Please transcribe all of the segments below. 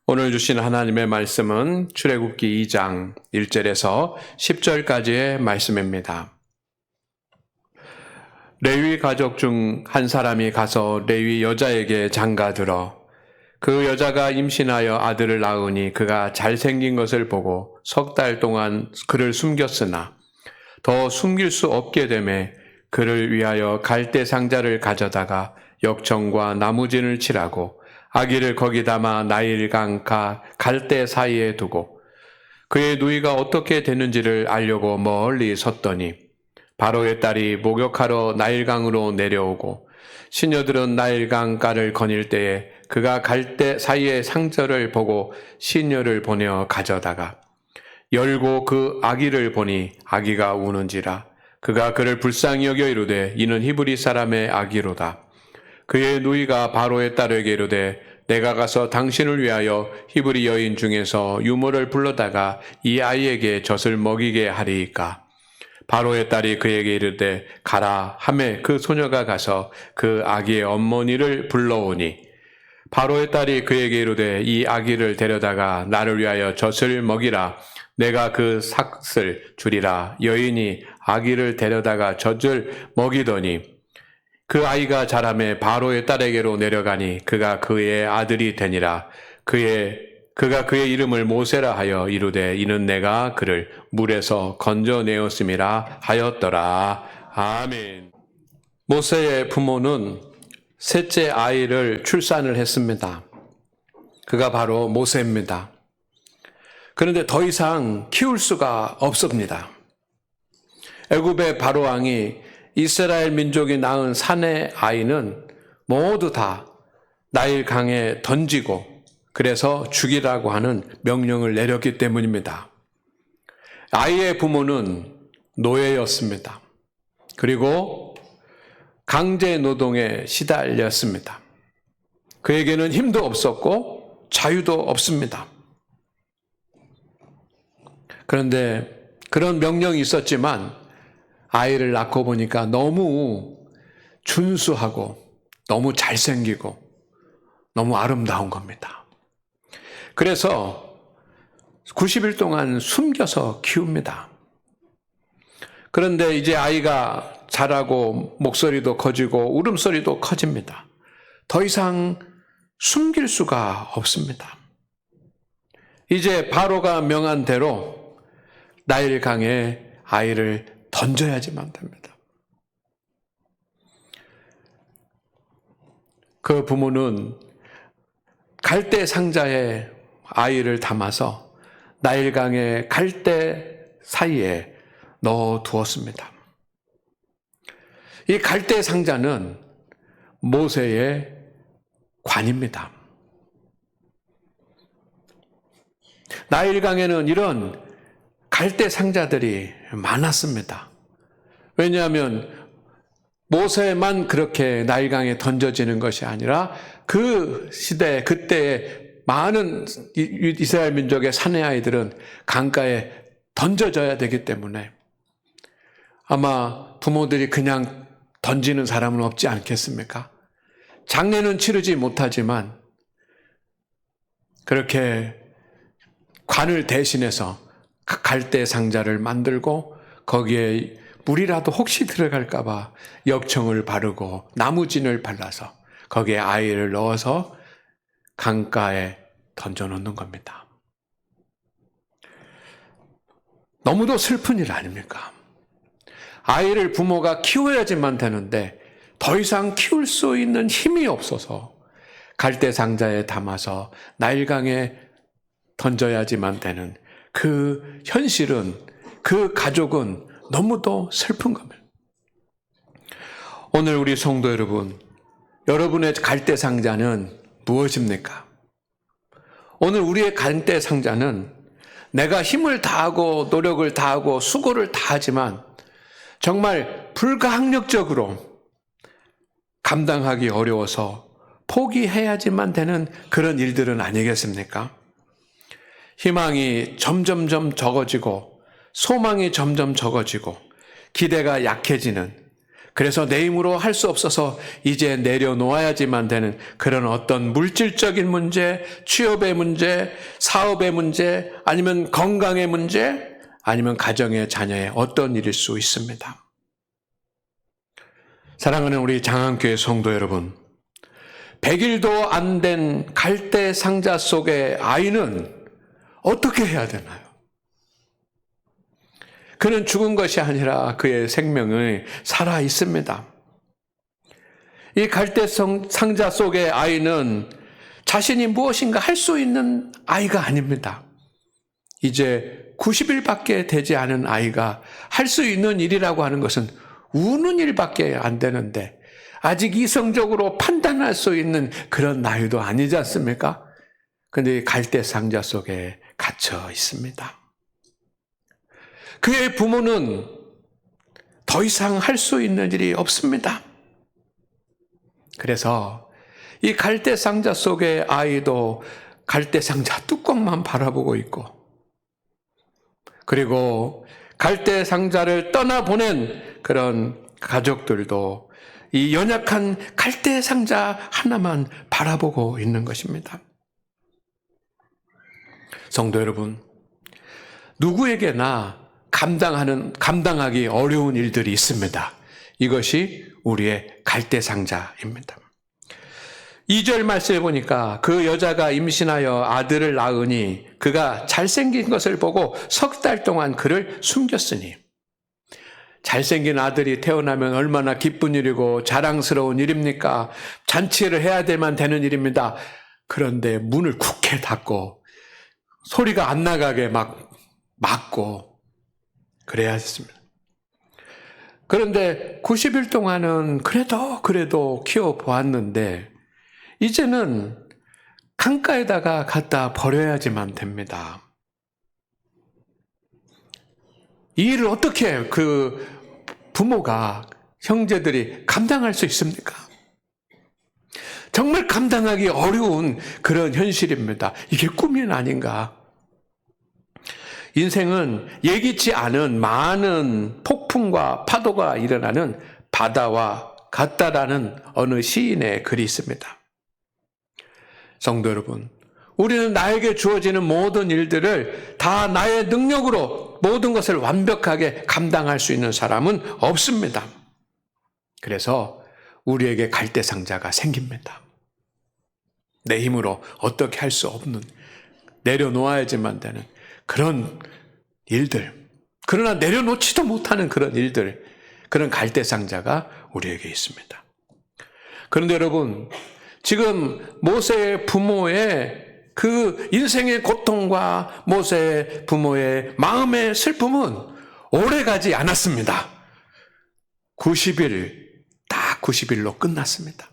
오늘 주신 하나님의 말씀은 출애굽기 2장 1절에서 10절까지의 말씀입니다. 레위 가족 중 한 사람이 가서 레위 여자에게 장가들어 그 여자가 임신하여 아들을 낳으니 그가 잘생긴 것을 보고 3달 동안 그를 숨겼으나 더 숨길 수 없게 되매 그를 위하여 갈대 상자를 가져다가 역청과 나무진을 칠하고 아기를 거기 담아 나일강과 갈대 사이에 두고 그의 누이가 어떻게 되는지를 알려고 멀리 섰더니 바로의 딸이 목욕하러 나일강으로 내려오고 시녀들은 나일강가를 거닐 때에 그가 갈대 사이의 상자를 보고 시녀를 보내어 가져다가 열고 그 아기를 보니 아기가 우는지라 그가 그를 불쌍히 여겨 이르되 이는 히브리 사람의 아기로다. 그의 누이가 바로의 딸에게 이르되 내가 가서 당신을 위하여 히브리 여인 중에서 유모를 불러다가 이 아이에게 젖을 먹이게 하리이까. 바로의 딸이 그에게 이르되 가라 하매 그 소녀가 가서 그 아기의 어머니를 불러오니 바로의 딸이 그에게 이르되 이 아기를 데려다가 나를 위하여 젖을 먹이라. 내가 그 삭을 주리라. 여인이 아기를 데려다가 젖을 먹이더니 그 아이가 자라매 바로의 딸에게로 내려가니 그가 그의 아들이 되니라. 그가 그의 이름을 모세라 하여 이르되 이는 내가 그를 물에서 건져내었음이라 하였더라. 아멘. 모세의 부모는 셋째 아이를 출산을 했습니다. 그가 바로 모세입니다. 그런데 더 이상 키울 수가 없습니다. 애굽의 바로왕이 이스라엘 민족이 낳은 사내 아이는 모두 다 나일강에 던지고 그래서 죽이라고 하는 명령을 내렸기 때문입니다. 아이의 부모는 노예였습니다. 그리고 강제 노동에 시달렸습니다. 그에게는 힘도 없었고 자유도 없습니다. 그런데 그런 명령이 있었지만 아이를 낳고 보니까 너무 준수하고 너무 잘생기고 너무 아름다운 겁니다. 그래서 90일 동안 숨겨서 키웁니다. 그런데 이제 아이가 자라고 목소리도 커지고 울음소리도 커집니다. 더 이상 숨길 수가 없습니다. 이제 바로가 명한 대로 나일강에 아이를 던져야지만 됩니다. 그 부모는 갈대 상자에 아이를 담아서 나일강의 갈대 사이에 넣어 두었습니다. 이 갈대 상자는 모세의 관입니다. 나일강에는 이런 갈대 상자들이 많았습니다. 왜냐하면 모세만 그렇게 나일강에 던져지는 것이 아니라 그 시대 그때의 많은 이스라엘 민족의 사내 아이들은 강가에 던져져야 되기 때문에 아마 부모들이 그냥 던지는 사람은 없지 않겠습니까? 장례는 치르지 못하지만 그렇게 관을 대신해서 갈대 상자를 만들고 거기에 물이라도 혹시 들어갈까 봐 역청을 바르고 나무진을 발라서 거기에 아이를 넣어서 강가에 던져놓는 겁니다. 너무도 슬픈 일 아닙니까? 아이를 부모가 키워야지만 되는데 더 이상 키울 수 있는 힘이 없어서 갈대 상자에 담아서 나일강에 던져야지만 되는 그 현실은, 그 가족은 너무도 슬픈 겁니다. 오늘 우리 성도 여러분, 여러분의 갈대 상자는 무엇입니까? 오늘 우리의 갈대 상자는 내가 힘을 다하고 노력을 다하고 수고를 다하지만 정말 불가항력적으로 감당하기 어려워서 포기해야지만 되는 그런 일들은 아니겠습니까? 희망이 점점점 적어지고 소망이 점점 적어지고 기대가 약해지는 그래서 내 힘으로 할 수 없어서 이제 내려놓아야지만 되는 그런 어떤 물질적인 문제, 취업의 문제, 사업의 문제, 아니면 건강의 문제, 아니면 가정의 자녀의 어떤 일일 수 있습니다. 사랑하는 우리 장안교회 성도 여러분, 100일도 안 된 갈대 상자 속의 아이는 어떻게 해야 되나요? 그는 죽은 것이 아니라 그의 생명이 살아 있습니다. 이 갈대 상자 속의 아이는 자신이 무엇인가 할 수 있는 아이가 아닙니다. 이제 90일밖에 되지 않은 아이가 할 수 있는 일이라고 하는 것은 우는 일밖에 안 되는데 아직 이성적으로 판단할 수 있는 그런 나이도 아니지 않습니까? 그런데 갈대 상자 속에 갇혀 있습니다. 그의 부모는 더 이상 할 수 있는 일이 없습니다. 그래서 이 갈대 상자 속의 아이도 갈대 상자 뚜껑만 바라보고 있고, 그리고 갈대 상자를 떠나보낸 그런 가족들도 이 연약한 갈대 상자 하나만 바라보고 있는 것입니다. 성도 여러분, 누구에게나 감당하기 어려운 일들이 있습니다. 이것이 우리의 갈대 상자입니다. 2절 말씀에 보니까 그 여자가 임신하여 아들을 낳으니 그가 잘생긴 것을 보고 3달 동안 그를 숨겼으니. 잘생긴 아들이 태어나면 얼마나 기쁜 일이고 자랑스러운 일입니까? 잔치를 해야 되는 일입니다. 그런데 문을 굳게 닫고 소리가 안 나가게 막고 그래야 했습니다. 그런데 90일 동안은 그래도 키워보았는데 이제는 강가에다가 갖다 버려야지만 됩니다. 이 일을 어떻게 그 부모가, 형제들이 감당할 수 있습니까? 정말 감당하기 어려운 그런 현실입니다. 이게 꿈이 아닌가? 인생은 예기치 않은 많은 폭풍과 파도가 일어나는 바다와 같다라는 어느 시인의 글이 있습니다. 성도 여러분, 우리는 나에게 주어지는 모든 일들을 다 나의 능력으로 모든 것을 완벽하게 감당할 수 있는 사람은 없습니다. 그래서 우리에게 갈대 상자가 생깁니다. 내 힘으로 어떻게 할 수 없는, 내려놓아야지만 되는 그런 일들, 그러나 내려놓지도 못하는 그런 일들, 그런 갈대 상자가 우리에게 있습니다. 그런데 여러분, 지금 모세의 부모의 그 인생의 고통과 모세의 부모의 마음의 슬픔은 오래가지 않았습니다. 90일, 딱 90일로 끝났습니다.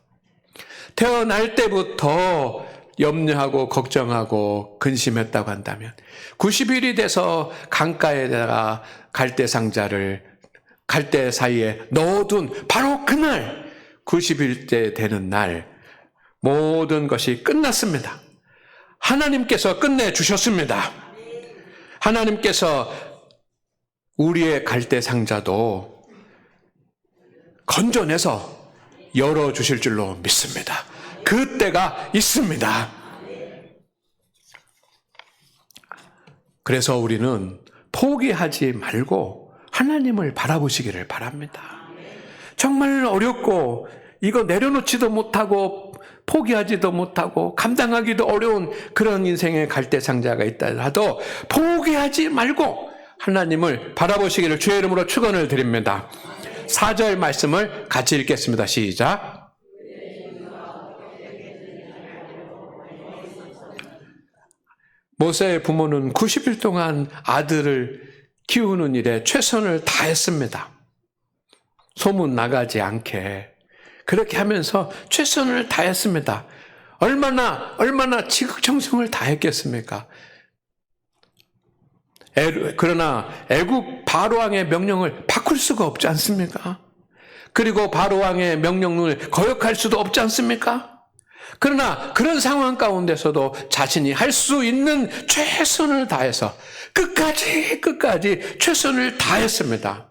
태어날 때부터 염려하고 걱정하고 근심했다고 한다면 90일이 돼서 강가에다가 갈대 상자를 갈대 사이에 넣어둔 바로 그날 90일째 되는 날 모든 것이 끝났습니다. 하나님께서 끝내주셨습니다. 하나님께서 우리의 갈대 상자도 건져내서 열어주실 줄로 믿습니다. 그 때가 있습니다. 그래서 우리는 포기하지 말고 하나님을 바라보시기를 바랍니다. 정말 어렵고 이거 내려놓지도 못하고 포기하지도 못하고 감당하기도 어려운 그런 인생의 갈대 상자가 있다 하도 포기하지 말고 하나님을 바라보시기를 주의 이름으로 축원을 드립니다. 4절 말씀을 같이 읽겠습니다. 시작. 모세의 부모는 90일 동안 아들을 키우는 일에 최선을 다했습니다. 소문 나가지 않게 그렇게 하면서 최선을 다했습니다. 얼마나 지극정성을 다했겠습니까? 그러나 애국 바로왕의 명령을 바꿀 수가 없지 않습니까? 그리고 바로왕의 명령을 거역할 수도 없지 않습니까? 그러나 그런 상황 가운데서도 자신이 할 수 있는 최선을 다해서 끝까지 최선을 다했습니다.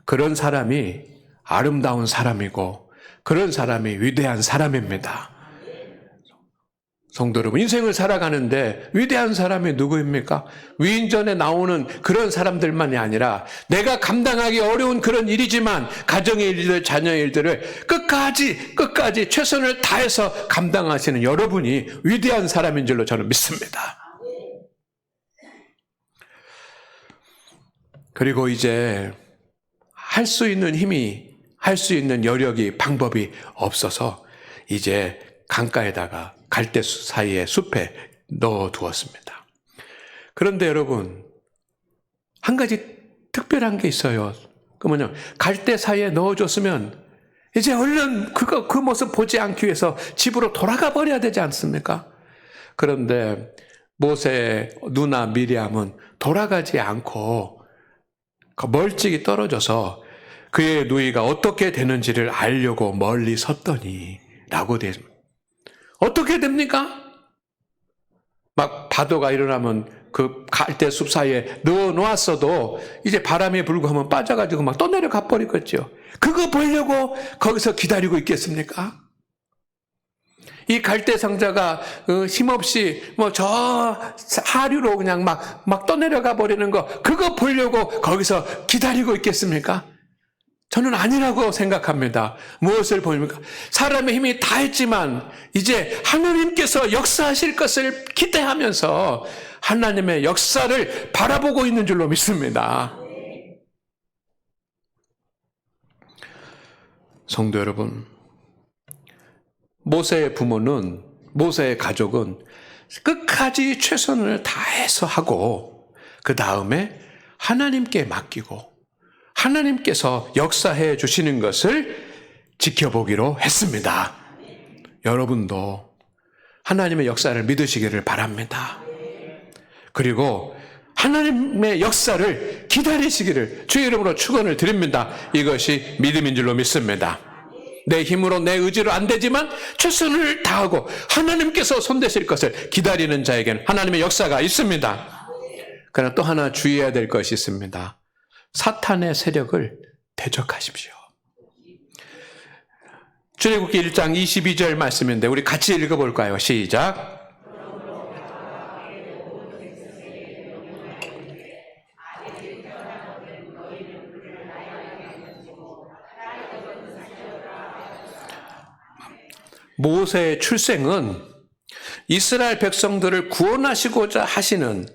그런 사람이 아름다운 사람이고 그런 사람이 위대한 사람입니다. 성도 여러분, 인생을 살아가는데 위대한 사람이 누구입니까? 위인전에 나오는 그런 사람들만이 아니라 내가 감당하기 어려운 그런 일이지만 가정의 일들, 자녀의 일들을 끝까지 최선을 다해서 감당하시는 여러분이 위대한 사람인 줄로 저는 믿습니다. 그리고 이제 할 수 있는 힘이, 할 수 있는 여력이, 방법이 없어서 이제 강가에다가 갈대수 사이에 숲에 넣어두었습니다. 그런데 여러분, 한 가지 특별한 게 있어요. 그 뭐냐면 갈대 사이에 넣어줬으면 이제 얼른 그 모습 보지 않기 위해서 집으로 돌아가 버려야 되지 않습니까? 그런데 모세의 누나 미리암은 돌아가지 않고 멀찍이 떨어져서 그의 누이가 어떻게 되는지를 알려고 멀리 섰더니 라고 되어 있습니다. 어떻게 됩니까? 막 파도가 일어나면 그 갈대 숲 사이에 넣어놓았어도 이제 바람이 불고 하면 빠져가지고 막 떠내려가 버리겠죠. 그거 보려고 거기서 기다리고 있겠습니까? 이 갈대 상자가 힘없이 뭐 저 하류로 그냥 막 떠내려가 버리는 거, 그거 보려고 거기서 기다리고 있겠습니까? 저는 아니라고 생각합니다. 무엇을 보입니까? 사람의 힘이 다했지만 이제 하나님께서 역사하실 것을 기대하면서 하나님의 역사를 바라보고 있는 줄로 믿습니다. 성도 여러분, 모세의 부모는, 모세의 가족은 끝까지 최선을 다해서 하고 그 다음에 하나님께 맡기고 하나님께서 역사해 주시는 것을 지켜보기로 했습니다. 여러분도 하나님의 역사를 믿으시기를 바랍니다. 그리고 하나님의 역사를 기다리시기를 주의 이름으로 축원을 드립니다. 이것이 믿음인 줄로 믿습니다. 내 힘으로, 내 의지로 안 되지만 최선을 다하고 하나님께서 손대실 것을 기다리는 자에게는 하나님의 역사가 있습니다. 그러나 또 하나 주의해야 될 것이 있습니다. 사탄의 세력을 대적하십시오. 출애굽기 1장 22절 말씀인데 우리 같이 읽어볼까요? 시작. 모세의 출생은 이스라엘 백성들을 구원하시고자 하시는,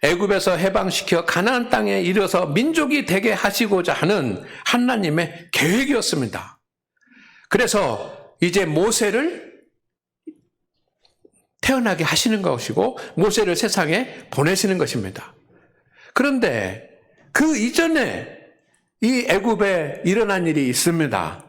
애굽에서 해방시켜 가나안 땅에 이르러서 민족이 되게 하시고자 하는 하나님의 계획이었습니다. 그래서 이제 모세를 태어나게 하시는 것이고 모세를 세상에 보내시는 것입니다. 그런데 그 이전에 이 애굽에 일어난 일이 있습니다.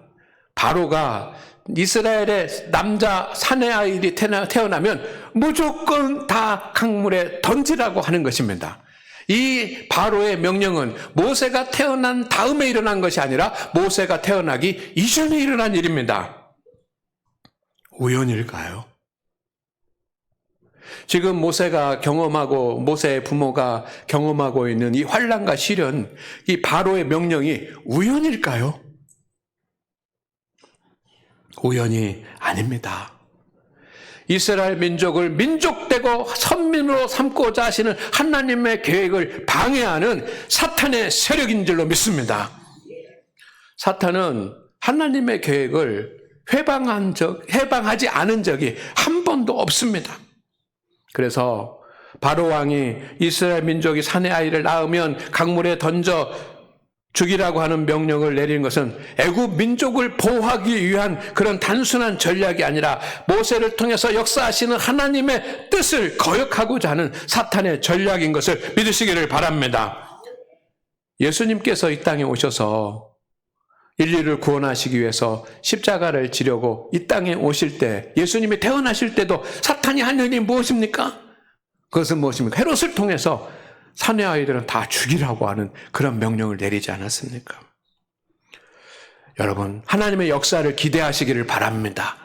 바로가 이스라엘의 남자 사내 아이들이 태어나면 무조건 다 강물에 던지라고 하는 것입니다. 이 바로의 명령은 모세가 태어난 다음에 일어난 것이 아니라 모세가 태어나기 이전에 일어난 일입니다. 우연일까요? 지금 모세가 경험하고 모세의 부모가 경험하고 있는 이 환난과 시련, 이 바로의 명령이 우연일까요? 우연이 아닙니다. 이스라엘 민족을 민족되고 선민으로 삼고자 하시는 하나님의 계획을 방해하는 사탄의 세력인 줄로 믿습니다. 사탄은 하나님의 계획을 회방하지 않은 적이 한 번도 없습니다. 그래서 바로 왕이 이스라엘 민족이 사내 아이를 낳으면 강물에 던져 죽이라고 하는 명령을 내린 것은 애굽 민족을 보호하기 위한 그런 단순한 전략이 아니라 모세를 통해서 역사하시는 하나님의 뜻을 거역하고자 하는 사탄의 전략인 것을 믿으시기를 바랍니다. 예수님께서 이 땅에 오셔서 인류를 구원하시기 위해서 십자가를 지려고 이 땅에 오실 때, 예수님이 태어나실 때도 사탄이 한 일이 무엇입니까? 그것은 무엇입니까? 헤롯을 통해서 사내 아이들은 다 죽이라고 하는 그런 명령을 내리지 않았습니까? 여러분, 하나님의 역사를 기대하시기를 바랍니다.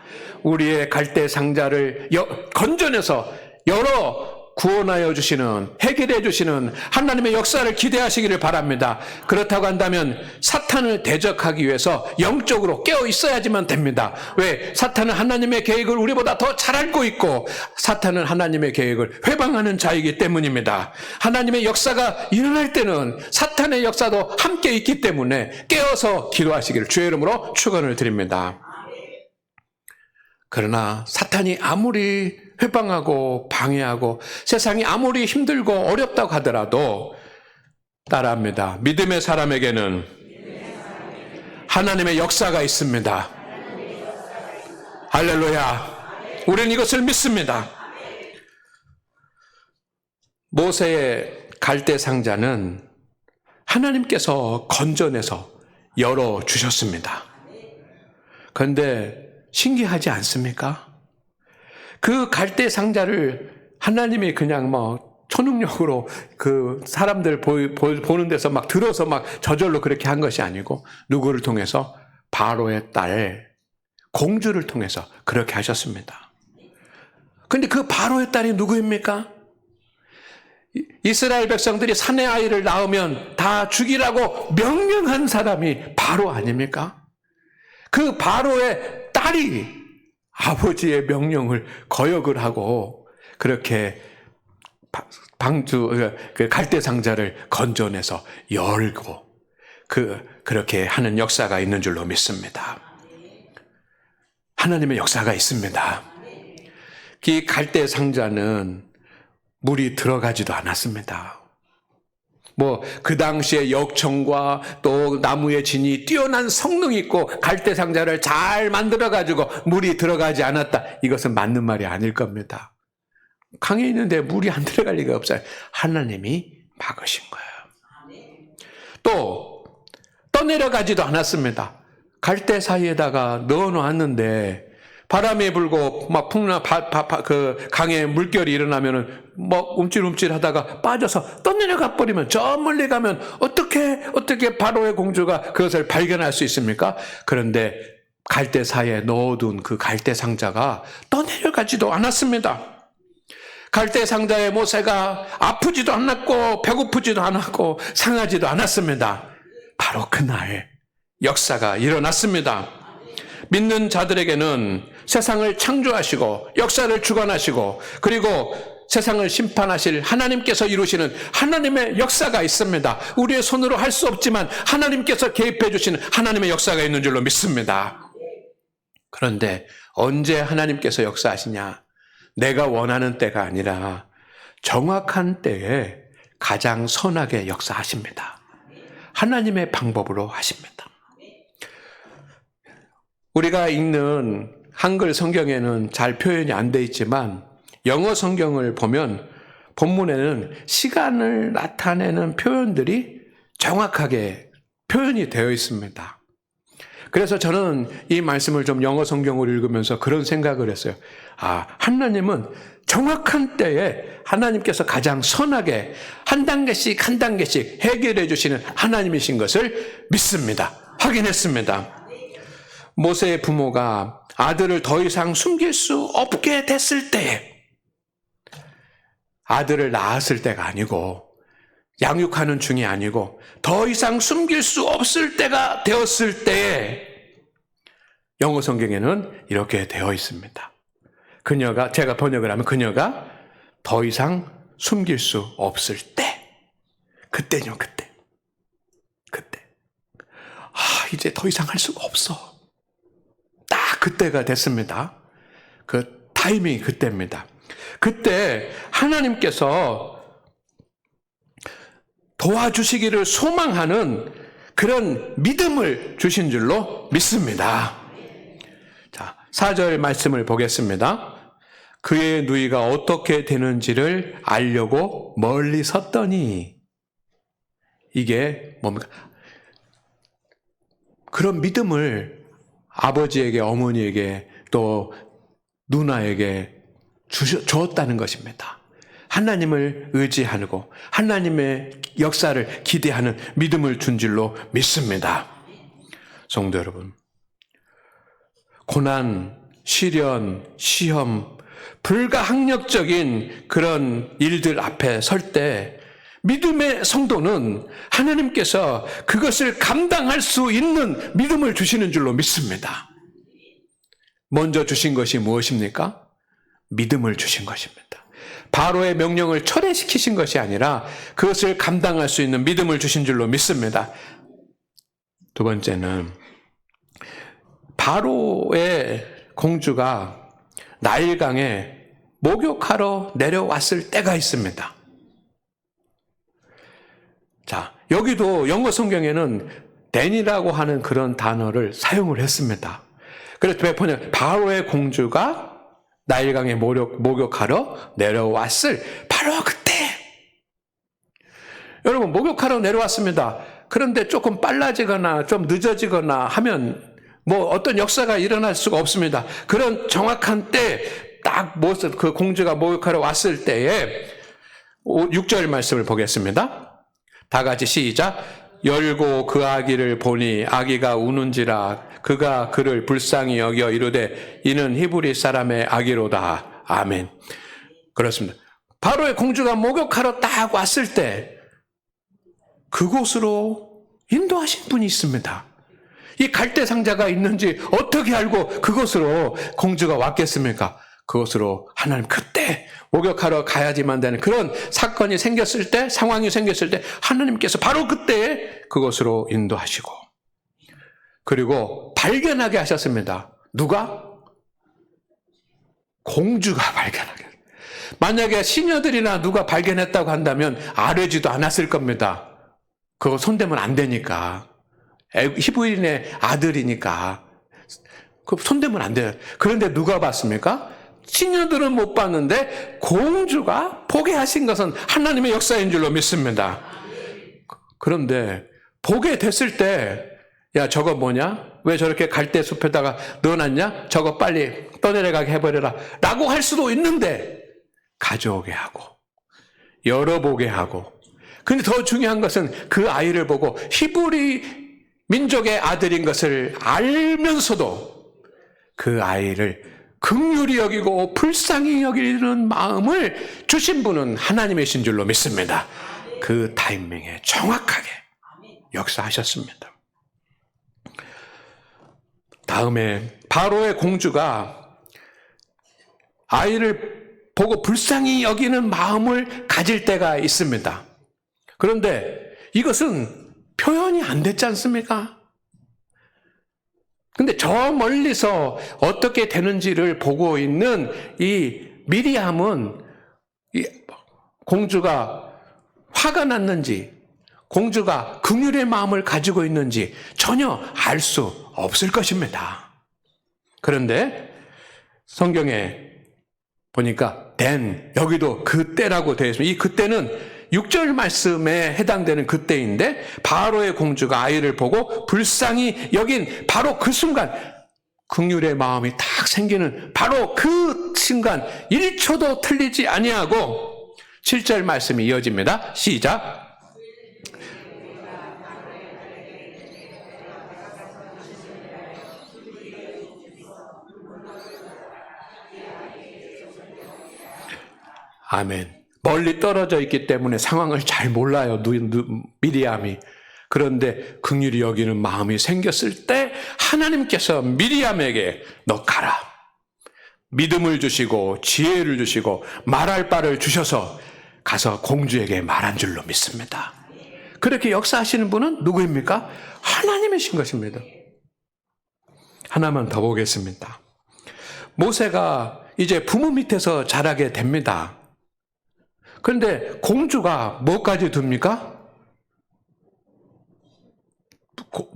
우리의 갈대 상자를 건져내서 열어 구원하여 주시는, 해결해 주시는 하나님의 역사를 기대하시기를 바랍니다. 그렇다고 한다면 사탄을 대적하기 위해서 영적으로 깨어 있어야지만 됩니다. 왜? 사탄은 하나님의 계획을 우리보다 더 잘 알고 있고 사탄은 하나님의 계획을 회방하는 자이기 때문입니다. 하나님의 역사가 일어날 때는 사탄의 역사도 함께 있기 때문에 깨어서 기도하시기를 주의 이름으로 축원을 드립니다. 그러나 사탄이 아무리 회방하고 방해하고 세상이 아무리 힘들고 어렵다고 하더라도 따라합니다. 믿음의 사람에게는 하나님의 역사가 있습니다. 할렐루야. 우리는 이것을 믿습니다. 모세의 갈대 상자는 하나님께서 건져내서 열어주셨습니다. 그런데 신기하지 않습니까? 그 갈대 상자를 하나님이 그냥 초능력으로 그 사람들 보는 데서 막 들어서 막 저절로 그렇게 한 것이 아니고 누구를 통해서? 바로의 딸 공주를 통해서 그렇게 하셨습니다. 그런데 그 바로의 딸이 누구입니까? 이스라엘 백성들이 사내 아이를 낳으면 다 죽이라고 명령한 사람이 바로 아닙니까? 그 바로의 딸이 아버지의 명령을 거역을 하고 그렇게 그 갈대 상자를 건져내서 열고 그렇게 하는 역사가 있는 줄로 믿습니다. 하나님의 역사가 있습니다. 이 갈대 상자는 물이 들어가지도 않았습니다. 그 당시에 역청과 또 나무의 진이 뛰어난 성능이 있고 갈대 상자를 잘 만들어가지고 물이 들어가지 않았다. 이것은 맞는 말이 아닐 겁니다. 강에 있는데 물이 안 들어갈 리가 없어요. 하나님이 막으신 거예요. 또 떠내려가지도 않았습니다. 갈대 사이에다가 넣어놓았는데 바람이 불고 막 그 강에 물결이 일어나면은 움찔움찔 하다가 빠져서 떠내려가 버리면 저 멀리 가면 어떻게 바로의 공주가 그것을 발견할 수 있습니까? 그런데 갈대 사이에 넣어둔 그 갈대 상자가 떠내려가지도 않았습니다. 갈대 상자에 모세가 아프지도 않았고 배고프지도 않았고 상하지도 않았습니다. 바로 그날 역사가 일어났습니다. 믿는 자들에게는 세상을 창조하시고 역사를 주관하시고 그리고 세상을 심판하실 하나님께서 이루시는 하나님의 역사가 있습니다. 우리의 손으로 할 수 없지만 하나님께서 개입해 주시는 하나님의 역사가 있는 줄로 믿습니다. 그런데 언제 하나님께서 역사하시냐? 내가 원하는 때가 아니라 정확한 때에 가장 선하게 역사하십니다. 하나님의 방법으로 하십니다. 우리가 읽는 한글 성경에는 잘 표현이 안 돼 있지만 영어 성경을 보면 본문에는 시간을 나타내는 표현들이 정확하게 표현이 되어 있습니다. 그래서 저는 이 말씀을 좀 영어 성경으로 읽으면서 그런 생각을 했어요. 하나님은 정확한 때에 하나님께서 가장 선하게 한 단계씩 한 단계씩 해결해 주시는 하나님이신 것을 믿습니다. 확인했습니다. 모세의 부모가 아들을 더 이상 숨길 수 없게 됐을 때에 아들을 낳았을 때가 아니고 양육하는 중이 아니고 더 이상 숨길 수 없을 때가 되었을 때에 영어 성경에는 이렇게 되어 있습니다. 제가 번역을 하면 그녀가 더 이상 숨길 수 없을 때. 그때요, 그때. 이제 더 이상 할 수가 없어. 딱 그때가 됐습니다. 그 타이밍이 그때입니다. 그때 하나님께서 도와주시기를 소망하는 그런 믿음을 주신 줄로 믿습니다. 자, 4절 말씀을 보겠습니다. 그의 누이가 어떻게 되는지를 알려고 멀리 섰더니 이게 뭡니까? 그런 믿음을 아버지에게, 어머니에게, 또 누나에게 주었다는 것입니다. 하나님을 의지하고 하나님의 역사를 기대하는 믿음을 준 줄로 믿습니다. 성도 여러분, 고난, 시련, 시험, 불가항력적인 그런 일들 앞에 설 때 믿음의 성도는 하나님께서 그것을 감당할 수 있는 믿음을 주시는 줄로 믿습니다. 먼저 주신 것이 무엇입니까? 믿음을 주신 것입니다. 바로의 명령을 철회시키신 것이 아니라 그것을 감당할 수 있는 믿음을 주신 줄로 믿습니다. 두 번째는 바로의 공주가 나일강에 목욕하러 내려왔을 때가 있습니다. 자, 여기도 영어 성경에는 then이라고 하는 그런 단어를 사용을 했습니다. 그래서 번역 바로의 공주가 나일강에 목욕하러 내려왔을 바로 그때. 여러분, 목욕하러 내려왔습니다. 그런데 조금 빨라지거나 좀 늦어지거나 하면 뭐 어떤 역사가 일어날 수가 없습니다. 그런 정확한 때, 딱 그 공주가 목욕하러 왔을 때에 6절 말씀을 보겠습니다. 다 같이 시작. 열고 그 아기를 보니 아기가 우는지라 그가 그를 불쌍히 여겨 이르되 이는 히브리 사람의 아기로다. 아멘. 그렇습니다. 바로의 공주가 목욕하러 딱 왔을 때 그곳으로 인도하신 분이 있습니다. 이 갈대 상자가 있는지 어떻게 알고 그곳으로 공주가 왔겠습니까? 그곳으로 하나님 그때 목욕하러 가야지만 되는 그런 사건이 생겼을 때, 상황이 생겼을 때 하나님께서 바로 그때에 그곳으로 인도하시고, 그리고 발견하게 하셨습니다. 누가? 공주가 발견하게. 만약에 시녀들이나 누가 발견했다고 한다면 알지도 않았을 겁니다. 그거 손대면 안 되니까. 히브리인의 아들이니까. 그 손대면 안 돼요. 그런데 누가 봤습니까? 시녀들은 못 봤는데 공주가 보게 하신 것은 하나님의 역사인 줄로 믿습니다. 그런데 보게 됐을 때, 야, 저거 뭐냐? 왜 저렇게 갈대 숲에다가 넣어놨냐? 저거 빨리 떠내려가게 해버려라. 라고 할 수도 있는데, 가져오게 하고, 열어보게 하고. 근데 더 중요한 것은 그 아이를 보고 히브리 민족의 아들인 것을 알면서도 그 아이를 긍휼히 여기고 불쌍히 여기는 마음을 주신 분은 하나님이신 줄로 믿습니다. 그 타이밍에 정확하게 역사하셨습니다. 다음에 바로의 공주가 아이를 보고 불쌍히 여기는 마음을 가질 때가 있습니다. 그런데 이것은 표현이 안 됐지 않습니까? 근데 저 멀리서 어떻게 되는지를 보고 있는 이 미리암은 이 공주가 화가 났는지, 공주가 긍휼의 마음을 가지고 있는지 전혀 알 수 없을 것입니다. 그런데 성경에 보니까 then, 여기도 그때라고 되어 있습니다. 이 그때는 6절 말씀에 해당되는 그때인데 바로의 공주가 아이를 보고 불쌍히 여긴 바로 그 순간 긍휼의 마음이 딱 생기는 바로 그 순간 1초도 틀리지 아니하고 7절 말씀이 이어집니다. 시작. 아멘. 멀리 떨어져 있기 때문에 상황을 잘 몰라요, 미리암이. 그런데 긍휼히 여기는 마음이 생겼을 때 하나님께서 미리암에게 너 가라. 믿음을 주시고 지혜를 주시고 말할 바를 주셔서 가서 공주에게 말한 줄로 믿습니다. 그렇게 역사하시는 분은 누구입니까? 하나님이신 것입니다. 하나만 더 보겠습니다. 모세가 이제 부모 밑에서 자라게 됩니다. 그런데 공주가 뭐까지 둡니까?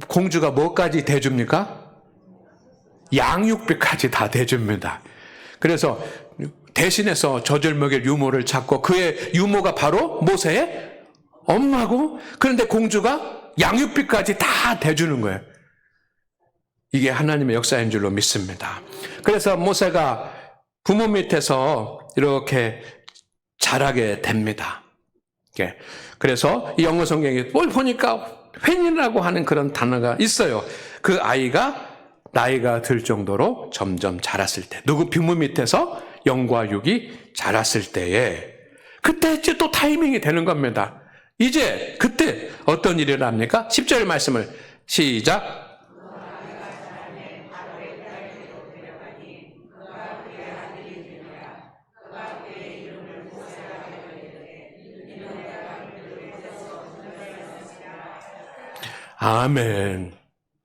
공주가 뭐까지 대줍니까? 양육비까지 다 대줍니다. 그래서 대신해서 젖을 먹일 유모를 찾고 그의 유모가 바로 모세의 엄마고, 그런데 공주가 양육비까지 다 대주는 거예요. 이게 하나님의 역사인 줄로 믿습니다. 그래서 모세가 부모 밑에서 이렇게 자라게 됩니다. 그래서 이 영어 성경에 뭘 보니까 팬이라고 하는 그런 단어가 있어요. 그 아이가 나이가 들 정도로 점점 자랐을 때, 누구 부모 밑에서 영과 육이 자랐을 때에 그때 이제 또 타이밍이 되는 겁니다. 이제 그때 어떤 일이 일어납니까? 10절 말씀을 시작. 아멘.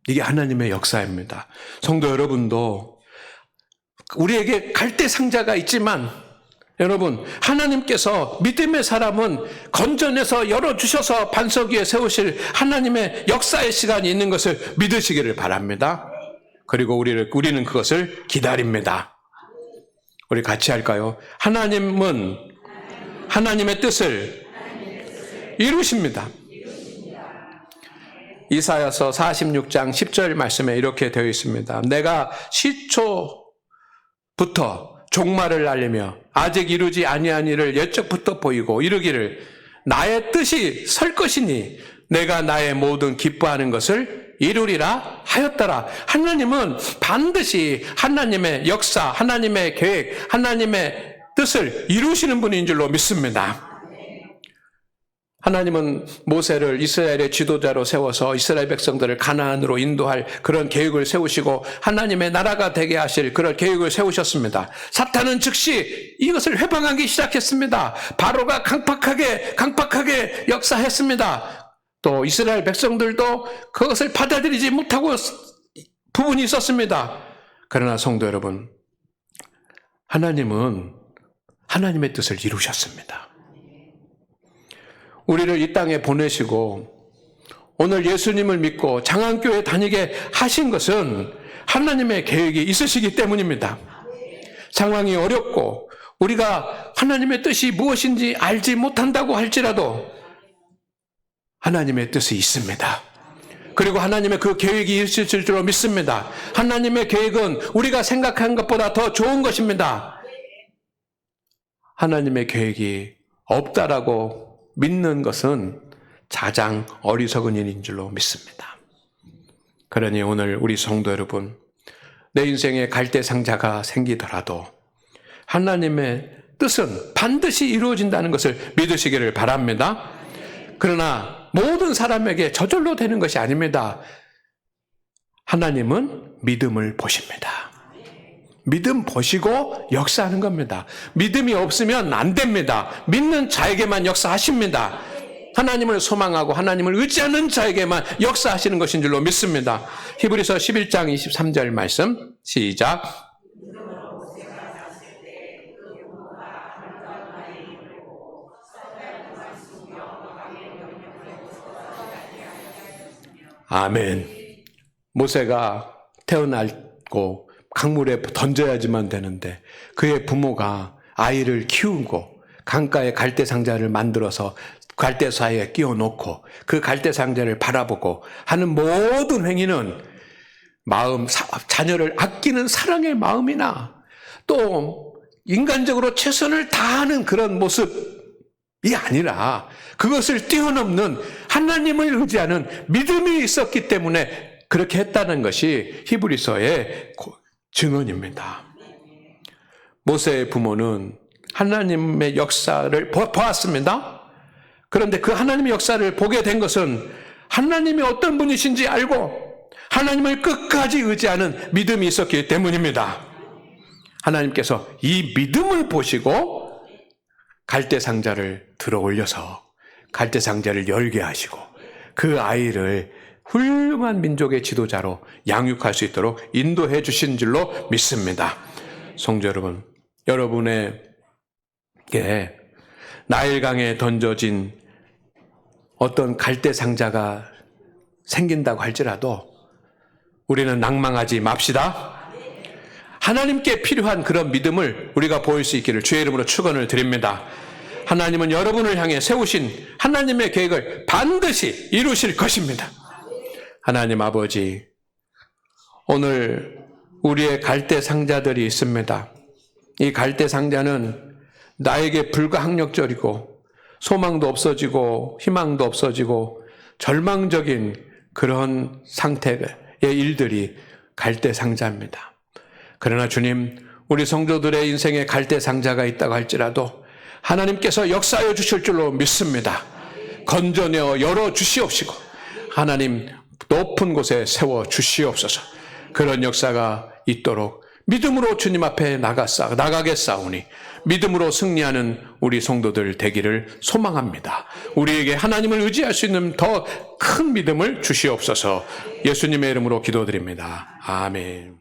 이게 하나님의 역사입니다. 성도 여러분도 우리에게 갈대 상자가 있지만 여러분, 하나님께서 믿음의 사람은 건져내서 열어주셔서 반석 위에 세우실 하나님의 역사의 시간이 있는 것을 믿으시기를 바랍니다. 그리고 우리는 그것을 기다립니다. 우리 같이 할까요? 하나님은 하나님의 뜻을 이루십니다. 이사야서 46장 10절 말씀에 이렇게 되어 있습니다. 내가 시초부터 종말을 알리며 아직 이루지 아니한 일을 옛적부터 보이고 이르기를 나의 뜻이 설 것이니 내가 나의 모든 기뻐하는 것을 이루리라 하였더라. 하나님은 반드시 하나님의 역사, 하나님의 계획, 하나님의 뜻을 이루시는 분인 줄로 믿습니다. 하나님은 모세를 이스라엘의 지도자로 세워서 이스라엘 백성들을 가나안으로 인도할 그런 계획을 세우시고 하나님의 나라가 되게 하실 그런 계획을 세우셨습니다. 사탄은 즉시 이것을 회방하기 시작했습니다. 바로가 강팍하게 역사했습니다. 또 이스라엘 백성들도 그것을 받아들이지 못하고 부분이 있었습니다. 그러나 성도 여러분, 하나님은 하나님의 뜻을 이루셨습니다. 우리를 이 땅에 보내시고 오늘 예수님을 믿고 장안교회 다니게 하신 것은 하나님의 계획이 있으시기 때문입니다. 상황이 어렵고 우리가 하나님의 뜻이 무엇인지 알지 못한다고 할지라도 하나님의 뜻이 있습니다. 그리고 하나님의 그 계획이 있을 줄로 믿습니다. 하나님의 계획은 우리가 생각한 것보다 더 좋은 것입니다. 하나님의 계획이 없다라고 믿는 것은 가장 어리석은 일인 줄로 믿습니다. 그러니 오늘 우리 성도 여러분, 내 인생에 갈대 상자가 생기더라도 하나님의 뜻은 반드시 이루어진다는 것을 믿으시기를 바랍니다. 그러나 모든 사람에게 저절로 되는 것이 아닙니다. 하나님은 믿음을 보십니다. 믿음 보시고 역사하는 겁니다. 믿음이 없으면 안 됩니다. 믿는 자에게만 역사하십니다. 하나님을 소망하고 하나님을 의지하는 자에게만 역사하시는 것인 줄로 믿습니다. 히브리서 11장 23절 말씀 시작. 아멘. 모세가 태어나고 강물에 던져야지만 되는데 그의 부모가 아이를 키우고 강가에 갈대 상자를 만들어서 갈대 사이에 끼워 놓고 그 갈대 상자를 바라보고 하는 모든 행위는 자녀를 아끼는 사랑의 마음이나 또 인간적으로 최선을 다하는 그런 모습이 아니라 그것을 뛰어넘는 하나님을 의지하는 믿음이 있었기 때문에 그렇게 했다는 것이 히브리서의 증언입니다. 모세의 부모는 하나님의 역사를 보았습니다. 그런데 그 하나님의 역사를 보게 된 것은 하나님이 어떤 분이신지 알고 하나님을 끝까지 의지하는 믿음이 있었기 때문입니다. 하나님께서 이 믿음을 보시고 갈대 상자를 들어 올려서 갈대 상자를 열게 하시고 그 아이를 훌륭한 민족의 지도자로 양육할 수 있도록 인도해 주신 줄로 믿습니다. 성도 여러분, 여러분에게 나일강에 던져진 어떤 갈대 상자가 생긴다고 할지라도 우리는 낭망하지 맙시다. 하나님께 필요한 그런 믿음을 우리가 보일 수 있기를 주의 이름으로 축원을 드립니다. 하나님은 여러분을 향해 세우신 하나님의 계획을 반드시 이루실 것입니다. 하나님 아버지, 오늘 우리의 갈대 상자들이 있습니다. 이 갈대 상자는 나에게 불가항력적이고 소망도 없어지고 희망도 없어지고 절망적인 그런 상태의 일들이 갈대 상자입니다. 그러나 주님, 우리 성도들의 인생에 갈대 상자가 있다고 할지라도 하나님께서 역사하여 주실 줄로 믿습니다. 건져내어 열어 주시옵시고 하나님 높은 곳에 세워 주시옵소서. 그런 역사가 있도록 믿음으로 주님 앞에 나가겠사오니 믿음으로 승리하는 우리 성도들 되기를 소망합니다. 우리에게 하나님을 의지할 수 있는 더 큰 믿음을 주시옵소서. 예수님의 이름으로 기도드립니다. 아멘.